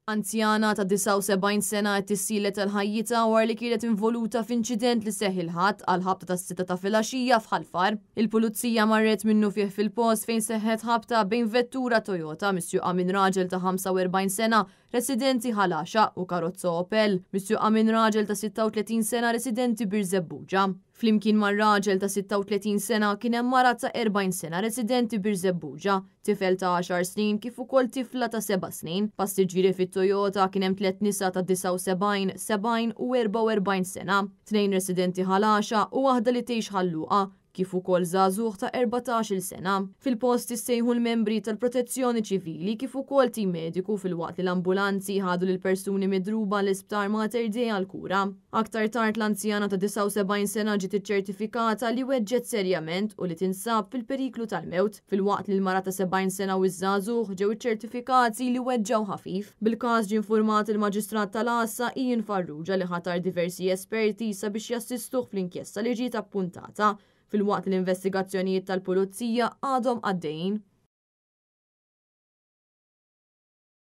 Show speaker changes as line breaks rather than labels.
Anzjana ta' 79 sena qed tissielet tal-ħajjita wara li kienet involuta f'inċident li seħħ il-ħadd għal ħabta tas-6 ta' filgħaxija f'Ħalfar. Il-pulizija marret minnu fih fil-post fejn seħħet ħabta bejn vettura Toyota misjuqa minn raġel ta' 45 sena residenti Ħalaxa u karozza Opel misjuqa minn raġel ta' 36 sena residenti Birzebbuġa. Flimkien mar-raġel ta' 36 sena kien hemm mara ta' 40 sena residenti Birzebbuġa, tifel ta' 10 snin kif ukoll tifla ta' 7 snin. Passiġġieri fit-Toyota kien hemm 3 nisa ta' 79, 70 u 44 sena, 2 residenti Ħalaxa u waħda li tgħix Ħalluqa kif ukoll żagħżugħ ta' 14-il sena. Fil-post issejħu l-membri tal-Protezzjoni Ċivili kif ukoll tim mediku filwaqt li l-ambulanzi ħadu lil persuni midruba l-Isptar Mater Dei għall-kura. Aktar tard l-anzjana ta' 79 sena ġiet iċċertifikata li weġġet serjament u li tinsab fil-periklu tal-mewt filwaqt li l-mara ta' 70 sena u ż-żagħżugħ ġew iċċertifikati li weġġew ħafif. Bil-każ ġie infurmat il-Maġistrat tal-Għassa Ian Farrugia li ħatar diversi esperti sabiex jassistuh fl-inkjesta li ġiet appuntata filwaqt l-investigazzjonijiet tal-pulizija għadhom għaddejjin.